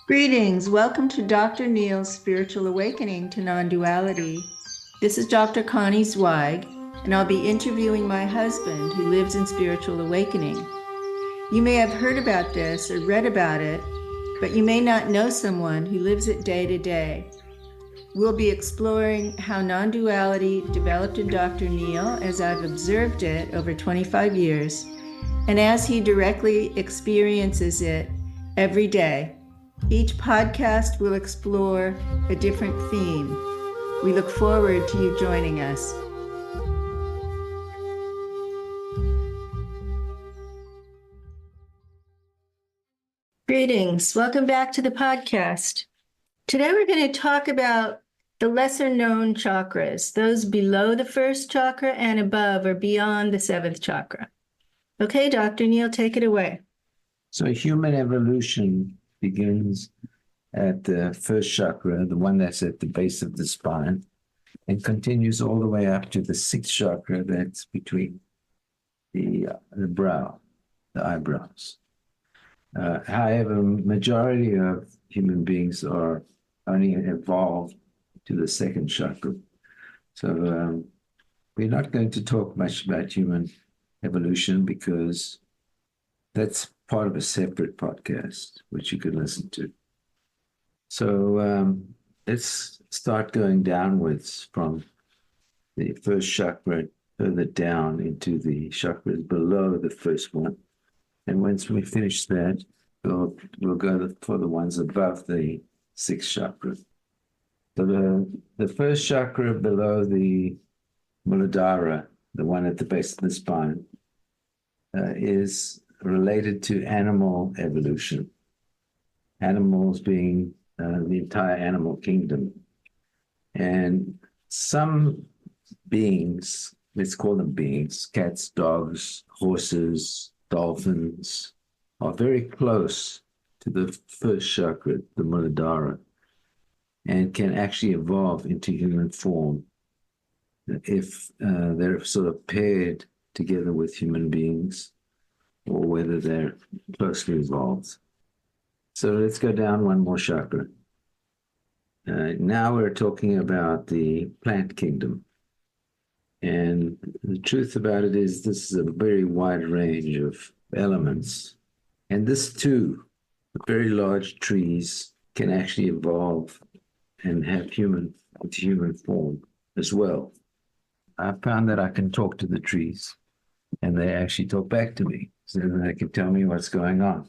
Greetings. Welcome to Dr. Neil's Spiritual Awakening to Non-Duality. This is Dr. Connie Zweig, and I'll be interviewing my husband who lives in spiritual awakening. You may have heard about this or read about it, but you may not know someone who lives it day to day. We'll be exploring how non-duality developed in Dr. Neil as I've observed it over 25 years, and as he directly experiences it every day. Each podcast will explore a different theme. We look forward to you joining us. Greetings. Welcome back to the podcast. Today we're going to talk about the lesser known chakras, those below the first chakra and above or beyond the seventh chakra. Okay, Dr. Neil, take it away. So human evolution begins at the first chakra, the one that's at the base of the spine, and continues all the way up to the sixth chakra that's between the brow, the eyebrows. However, majority of human beings are only evolved to the second chakra. So we're not going to talk much about human evolution because that's part of a separate podcast, which you can listen to. So let's start going downwards from the first chakra further down into the chakras below the first one. And once we finish that, we'll go for the ones above the sixth chakra. So the first chakra below the Muladhara, the one at the base of the spine, is related to animal evolution. Animals being the entire animal kingdom. And some beings, let's call them beings, cats, dogs, horses, dolphins, are very close to the first chakra, the Muladhara, and can actually evolve into human form if they're sort of paired together with human beings, or whether they're closely evolved. So let's go down one more chakra. Now we're talking about the plant kingdom. And the truth about it is this is a very wide range of elements. And this too, very large trees can actually evolve and have into human form as well. I found that I can talk to the trees and they actually talk back to me. So they can tell me what's going on.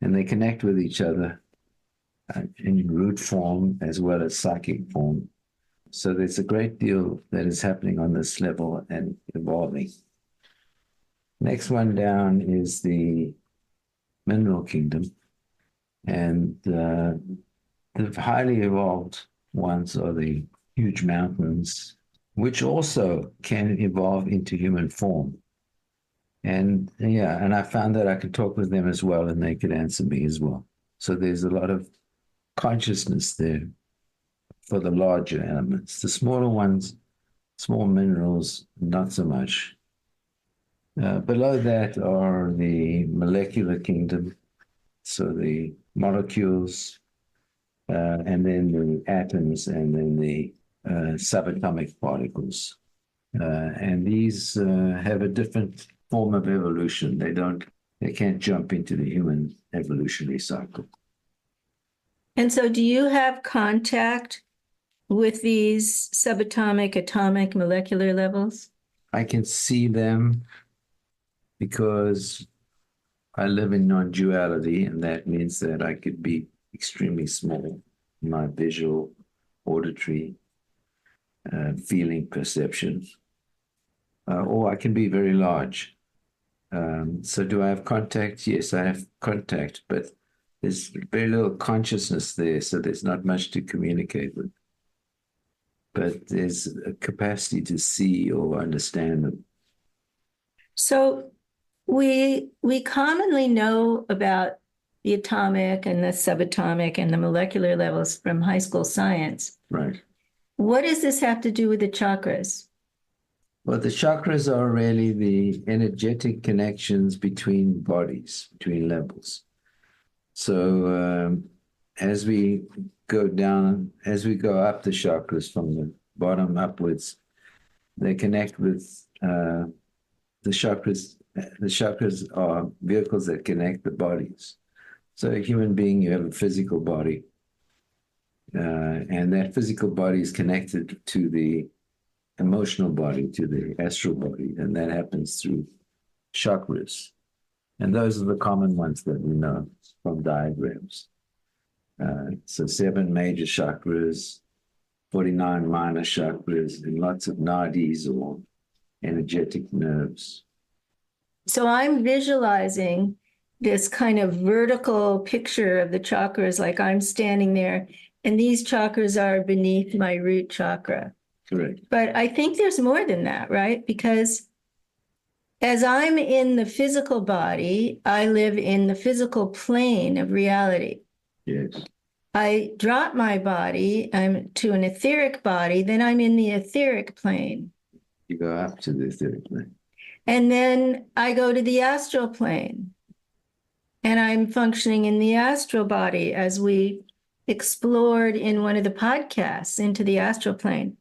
And they connect with each other in root form as well as psychic form. So there's a great deal that is happening on this level and evolving. Next one down is the mineral kingdom. And the highly evolved ones are the huge mountains, which also can evolve into human form. And I found that I could talk with them as well, and they could answer me as well. So there's a lot of consciousness there for the larger elements. The smaller ones, small minerals, not so much. Below that are the molecular kingdom, so the molecules, and then the atoms, and then the subatomic particles. And these have a different form of evolution. They can't jump into the human evolutionary cycle. And so do you have contact with these subatomic, atomic, molecular levels? I can see them because I live in non-duality, and that means that I could be extremely small in my visual, auditory, feeling perception, or I can be very large. So do I have contact? Yes, I have contact, but there's very little consciousness there, so there's not much to communicate with. But there's a capacity to see or understand them. So we commonly know about the atomic and the subatomic and the molecular levels from high school science. Right. What does this have to do with the chakras? Well, the chakras are really the energetic connections between bodies, between levels. So as we go down, as we go up the chakras from the bottom upwards, they connect with the chakras. The chakras are vehicles that connect the bodies. So a human being, you have a physical body, and that physical body is connected to the emotional body, to the astral body, and that happens through chakras. And those are the common ones that we know from diagrams. So 7 major chakras, 49 minor chakras, and lots of nadis or energetic nerves. So I'm visualizing this kind of vertical picture of the chakras, like I'm standing there, and these chakras are beneath my root chakra. Correct. But I think there's more than that, right? Because as I'm in the physical body, I live in the physical plane of reality. Yes. I drop my body, I'm to an etheric body, then I'm in the etheric plane. You go up to the etheric plane. And then I go to the astral plane. And I'm functioning in the astral body as we explored in one of the podcasts into the astral plane.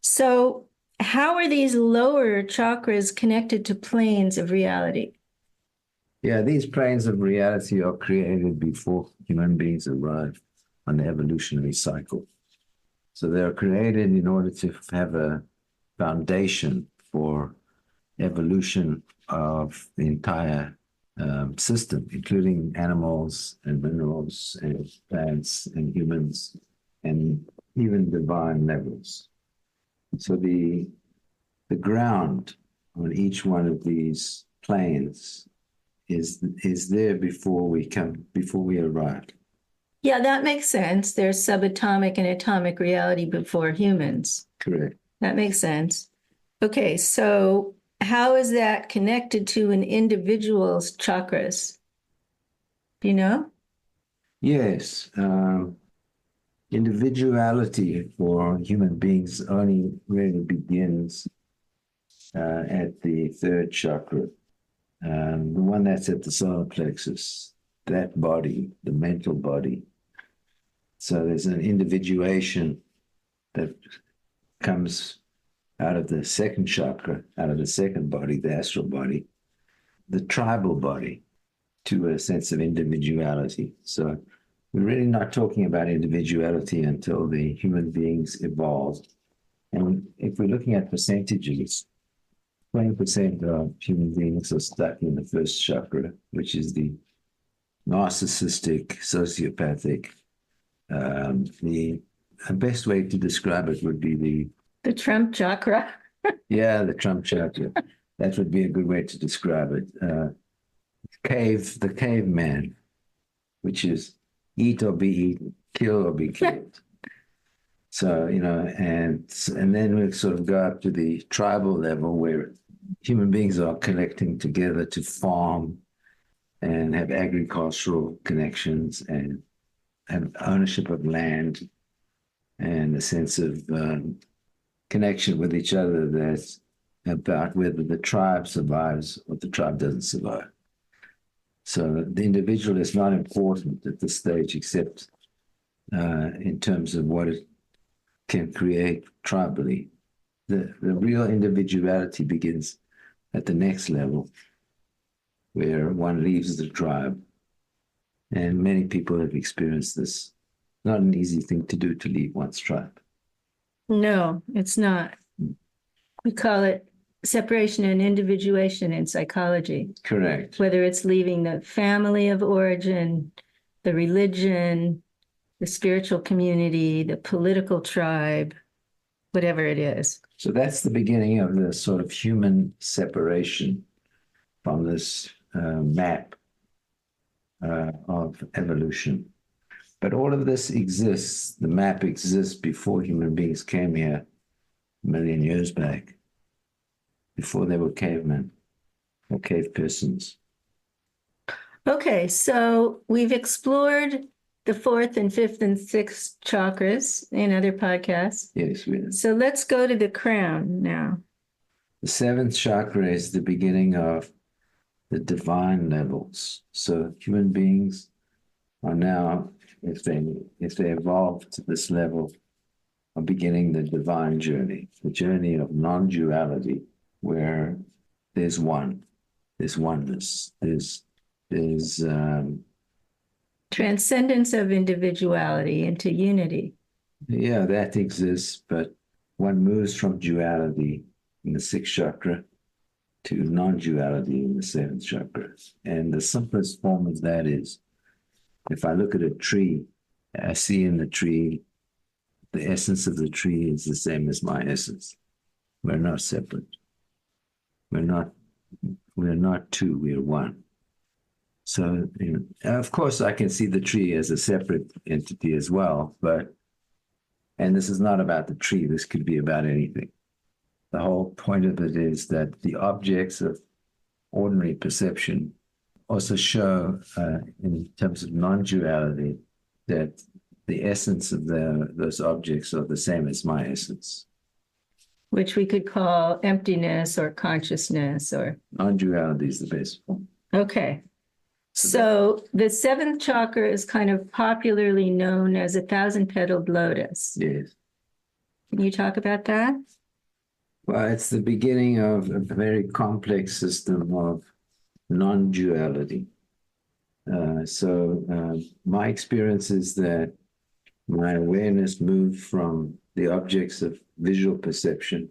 So how are these lower chakras connected to planes of reality? Yeah, these planes of reality are created before human beings arrive on the evolutionary cycle. So they're created in order to have a foundation for evolution of the entire system, including animals and minerals and plants and humans and even divine levels. So the ground on each one of these planes is there before we arrive. Yeah, that makes sense. There's subatomic and atomic reality before humans. Correct. That makes sense. Okay, so how is that connected to an individual's chakras? Do you know? Yes. Individuality for human beings only really begins at the 3rd chakra, the one that's at the solar plexus, that body, the mental body. So there's an individuation that comes out of the 2nd chakra, out of the 2nd body, the astral body, the tribal body, to a sense of individuality. So we're really not talking about individuality until the human beings evolved. And if we're looking at percentages, 20% of human beings are stuck in the 1st chakra, which is the narcissistic, sociopathic. The best way to describe it would be The Trump chakra. yeah, the Trump chakra. That would be a good way to describe it. The caveman, which is eat or be eaten, kill or be killed. So, and then we sort of go up to the tribal level where human beings are collecting together to farm and have agricultural connections and have ownership of land and a sense of connection with each other that's about whether the tribe survives or the tribe doesn't survive. So the individual is not important at this stage, except in terms of what it can create tribally. The real individuality begins at the next level, where one leaves the tribe. And many people have experienced this. Not an easy thing to do, to leave one's tribe. No, it's not. We call it separation and individuation in psychology. Correct. Whether it's leaving the family of origin, the religion, the spiritual community, the political tribe, whatever it is. So that's the beginning of the sort of human separation from this map of evolution. But all of this exists, the map exists before human beings came here a million years back, before they were cavemen or cave persons. Okay, so we've explored the 4th and 5th and 6th chakras in other podcasts. Yes, we have. So let's go to the crown now. The 7th chakra is the beginning of the divine levels. So human beings are now, if they evolve to this level, are beginning the divine journey, the journey of non-duality, where there's oneness, there's Transcendence of individuality into unity. yeah, that exists, but one moves from duality in the sixth chakra to non-duality in the seventh chakra. And the simplest form of that is, if I look at a tree, I see in the tree, the essence of the tree is the same as my essence. We're not separate. We're not two, we're one. So, of course, I can see the tree as a separate entity as well, and this is not about the tree, this could be about anything. The whole point of it is that the objects of ordinary perception also show, in terms of non-duality, that the essence of those objects are the same as my essence. Which we could call emptiness or consciousness or... Non-duality is the best form. Okay. So the seventh chakra is kind of popularly known as a thousand-petaled lotus. Yes. Can you talk about that? Well, it's the beginning of a very complex system of non-duality. My experience is that my awareness moved from the objects of visual perception,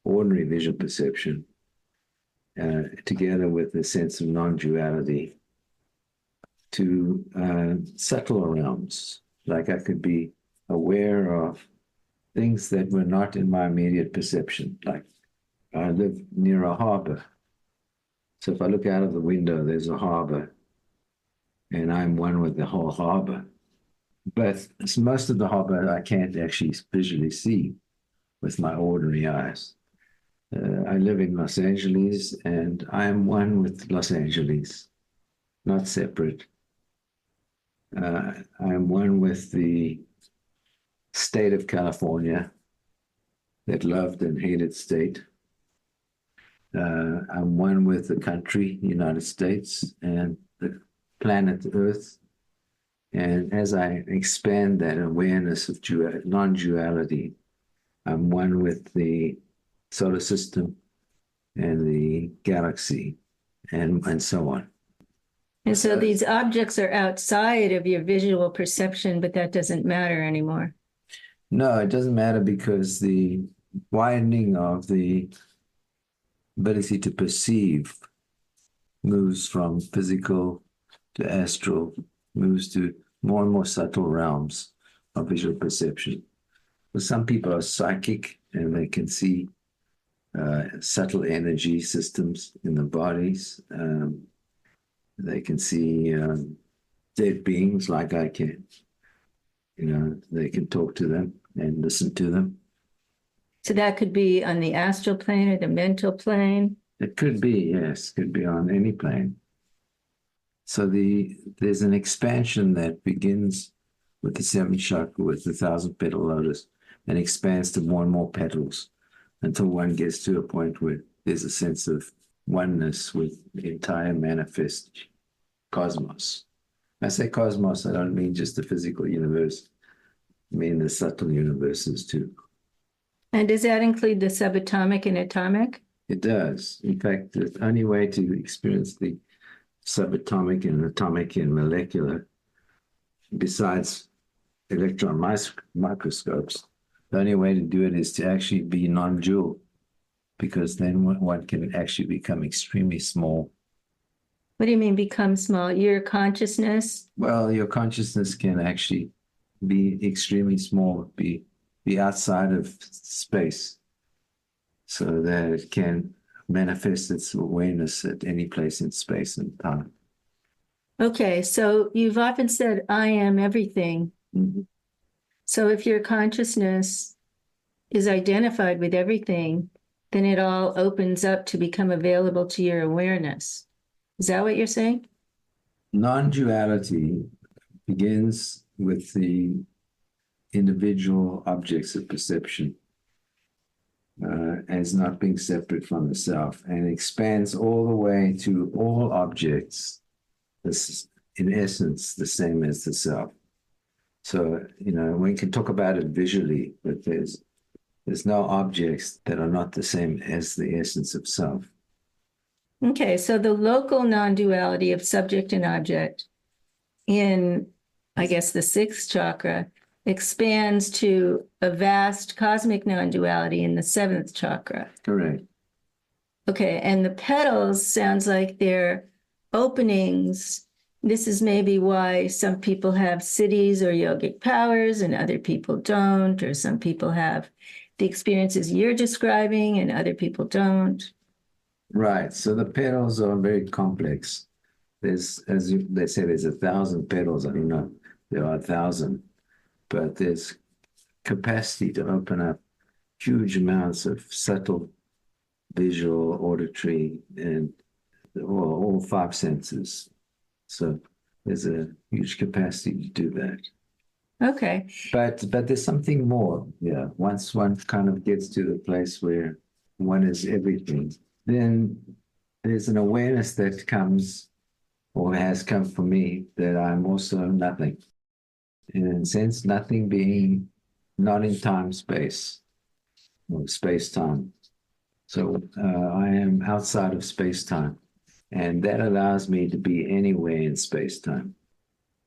ordinary visual perception, together with a sense of non-duality, to subtler realms. Like I could be aware of things that were not in my immediate perception. Like I live near a harbor. So if I look out of the window, there's a harbor, and I'm one with the whole harbor. But most of the harbor I can't actually visually see with my ordinary eyes. I live in Los Angeles, and I am one with Los Angeles, not separate. I am one with the state of California, that loved and hated state. I'm one with the country, United States, and the planet Earth. And as I expand that awareness of non-duality, I'm one with the solar system and the galaxy, and so on. And so these objects are outside of your visual perception, but that doesn't matter anymore. No, it doesn't matter, because the widening of the ability to perceive moves from physical to astral, moves to more and more subtle realms of visual perception. But some people are psychic, and they can see subtle energy systems in the bodies. They can see dead beings like I can. They can talk to them and listen to them. So that could be on the astral plane or the mental plane? It could be, yes. Could be on any plane. So there's an expansion that begins with the seventh chakra, with the thousand-petal lotus, and expands to more and more petals until one gets to a point where there's a sense of oneness with the entire manifest cosmos. When I say cosmos, I don't mean just the physical universe. I mean the subtle universes too. And does that include the subatomic and atomic? It does. In fact, the only way to experience the subatomic and atomic and molecular, besides electron microscopes, the only way to do it is to actually be non-dual, because then one can actually become extremely small. What do you mean become small? Your consciousness? Well, your consciousness can actually be extremely small, be outside of space, so that it can manifest its awareness at any place in space and time. Okay, so you've often said, I am everything. Mm-hmm. So if your consciousness is identified with everything, then it all opens up to become available to your awareness. Is that what you're saying? Non-duality begins with the individual objects of perception as not being separate from the self, and expands all the way to all objects. This in essence the same as the self. So, we can talk about it visually, but there's no objects that are not the same as the essence of self. Okay, so the local non-duality of subject and object in, I guess, the sixth chakra expands to a vast cosmic non-duality in the seventh chakra. Correct. Okay, and the petals sounds like they're openings. This is maybe why some people have siddhis or yogic powers and other people don't, or some people have the experiences you're describing and other people don't. Right. So the petals are very complex. There's, they say, there's 1,000 petals. I don't know. There are 1,000, but there's capacity to open up huge amounts of subtle visual, auditory, and all five senses. So there's a huge capacity to do that. Okay. But there's something more. Yeah. Once one kind of gets to the place where one is everything, then there's an awareness that comes, or has come for me, that I'm also nothing. In a sense, nothing being not in time, space, or space-time. So I am outside of space-time, and that allows me to be anywhere in space-time,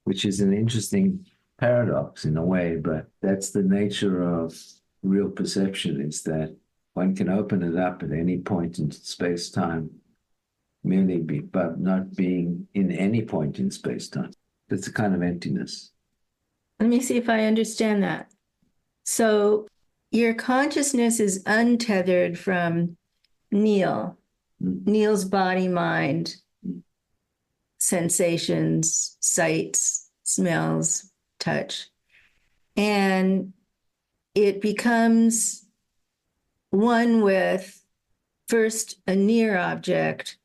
which is an interesting paradox in a way, but that's the nature of real perception, is that one can open it up at any point in space-time, but not being in any point in space-time. That's a kind of emptiness. Let me see if I understand that. So your consciousness is untethered from Neil, Neil's body, mind, sensations, sights, smells, touch. And it becomes one with first a near object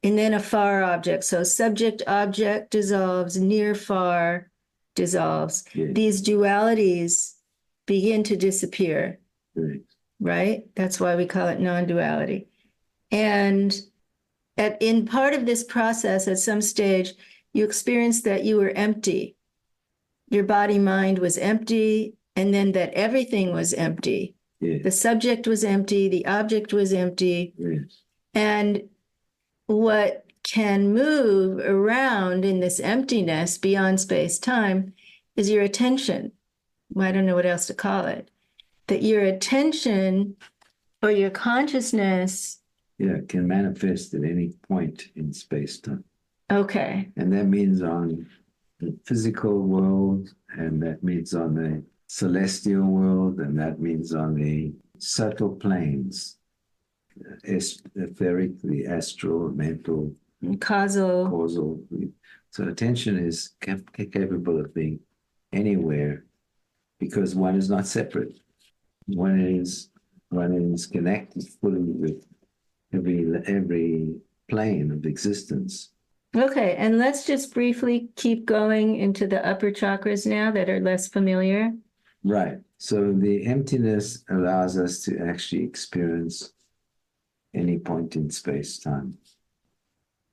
and then a far object. So subject object dissolves, near far dissolves. Yeah. These dualities begin to disappear, right? That's why we call it non-duality. And in part of this process, at some stage, you experienced that you were empty. Your body, mind was empty, and then that everything was empty. Yes. The subject was empty, the object was empty. Yes. And what can move around in this emptiness beyond space-time is your attention. Well, I don't know what else to call it. That your attention or your consciousness can manifest at any point in space-time. Okay. And that means on the physical world, and that means on the celestial world, and that means on the subtle planes, etheric, the astral, mental, causal. So attention is capable of being anywhere, because one is not separate. One is connected fully with every plane of existence. Okay, and let's just briefly keep going into the upper chakras now that are less familiar. Right. So the emptiness allows us to actually experience any point in space-time.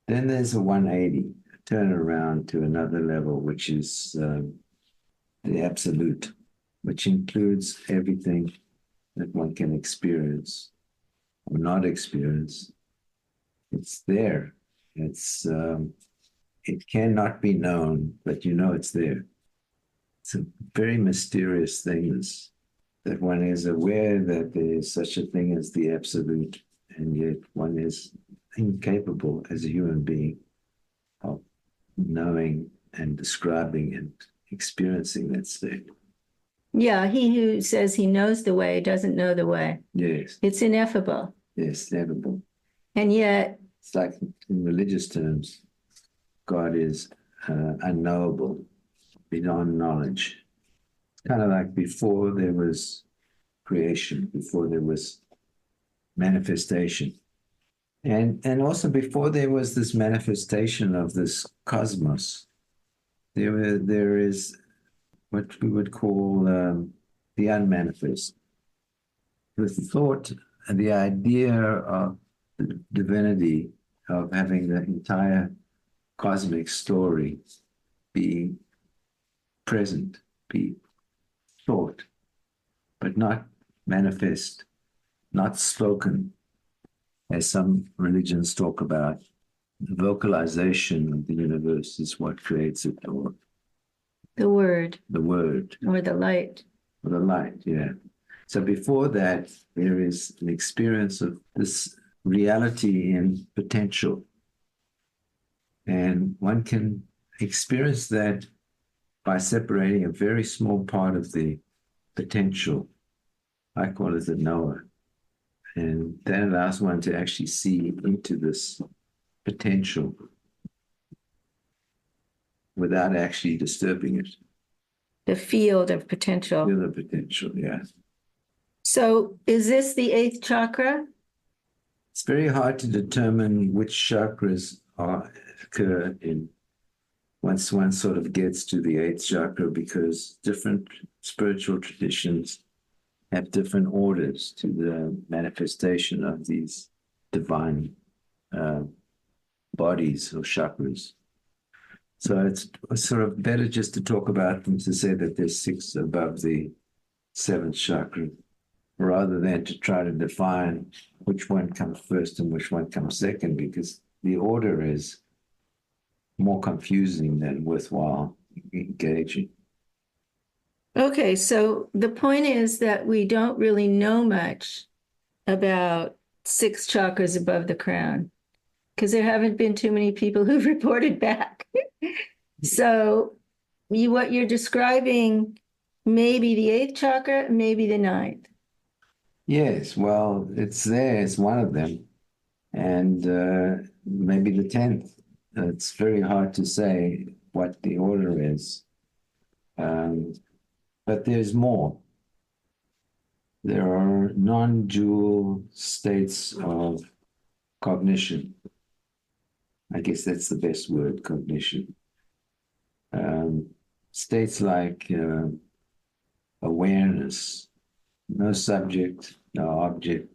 Then there's a 180, a turn around to another level, which is the absolute, which includes everything that one can experience or not experience. It's there. It cannot be known, but you know it's there. It's a very mysterious thing, that one is aware that there is such a thing as the absolute, and yet one is incapable as a human being of knowing and describing and experiencing that state. Yeah, he who says he knows the way doesn't know the way. Yes. It's ineffable. Yes, ineffable. And yet, it's like in religious terms, God is unknowable, beyond knowledge. It's kind of like before there was creation, before there was manifestation. And also before there was this manifestation of this cosmos, there is what we would call the unmanifest. The thought and the idea of the divinity, of having the entire cosmic story be present, be thought, but not manifest, not spoken, as some religions talk about. The vocalization of the universe is what creates it, or the word, the word, or the light. or the light, yeah. So before that, there is an experience of this reality in potential. And one can experience that by separating a very small part of the potential. I call it the knower. And that allows one to actually see into this potential without actually disturbing it. The field of potential. Feel the potential, yeah. So is this the eighth chakra? It's very hard to determine which chakras occur in once one sort of gets to the eighth chakra, because different spiritual traditions have different orders to the manifestation of these divine bodies or chakras. So it's sort of better just to talk about them, to say that there's 6 above the 7th chakra, rather than to try to define which one comes first and which one comes second, because the order is more confusing than worthwhile engaging. Okay, so the point is that we don't really know much about 6 chakras above the crown, because there haven't been too many people who've reported back. So what you're describing may be the 8th chakra, maybe the 9th. Yes, well, it's there. It's one of them. And maybe the 10th. It's very hard to say what the order is. But there's more. There are non-dual states of cognition. I guess that's the best word, cognition. States like awareness, no subject, no object,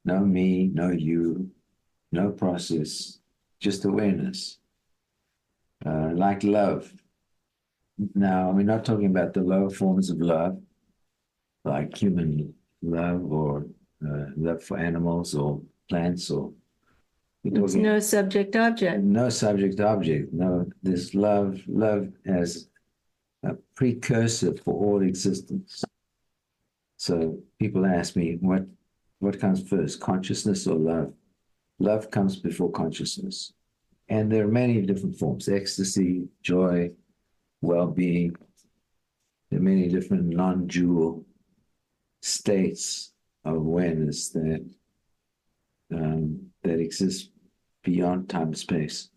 no me, no you, no process, just awareness. Like love. Now, we're not talking about the lower forms of love, like human love or love for animals or plants, or There's no subject object. No subject object. No, this love as a precursor for all existence. So people ask me, what comes first, consciousness or love? Love comes before consciousness. And there are many different forms: ecstasy, joy, well-being. There are many different non-dual states of awareness that exist beyond time and space.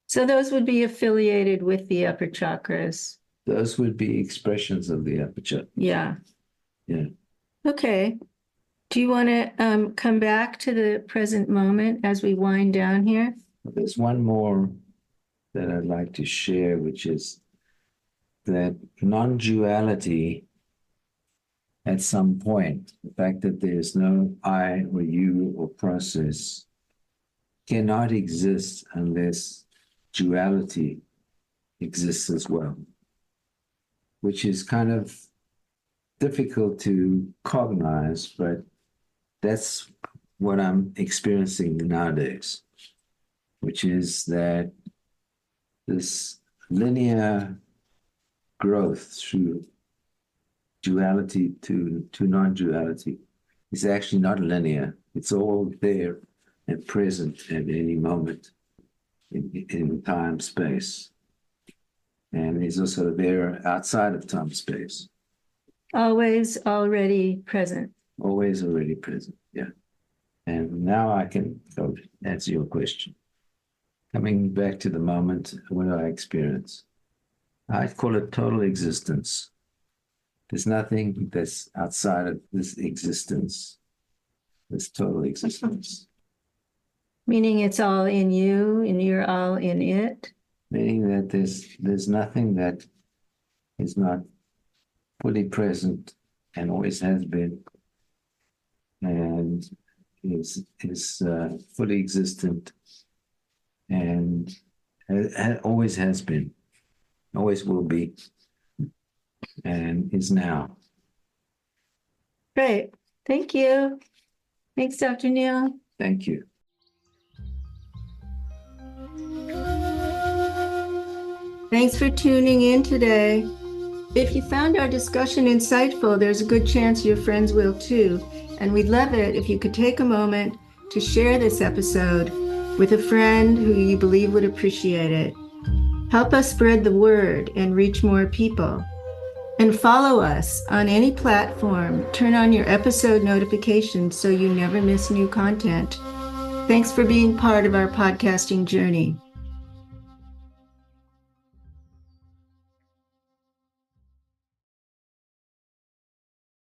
So those would be affiliated with the upper chakras. Those would be expressions of the upper chakra. Yeah. Yeah. Okay. Do you want to come back to the present moment as we wind down here? There's one more that I'd like to share, which is that non-duality at some point, the fact that there's no I or you or process, cannot exist unless duality exists as well, which is kind of difficult to cognize, but that's what I'm experiencing nowadays, which is that this linear growth through duality to non-duality is actually not linear. It's all there and present at any moment in time, space. And it's also there outside of time, space. Always already present. Always already present, yeah. And now I can go answer your question. Coming back to the moment, what do I experience? I call it total existence. There's nothing that's outside of this existence, this total existence. Meaning it's all in you and you're all in it? Meaning that there's nothing that is not fully present and always has been, and is fully existent and always has been. always will be, and is now. Great. Thank you. Thanks, Dr. Neil. Thank you. Thanks for tuning in today. If you found our discussion insightful, there's a good chance your friends will too. And we'd love it if you could take a moment to share this episode with a friend who you believe would appreciate it. Help us spread the word and reach more people. And follow us on any platform. Turn on your episode notifications so you never miss new content. Thanks for being part of our podcasting journey.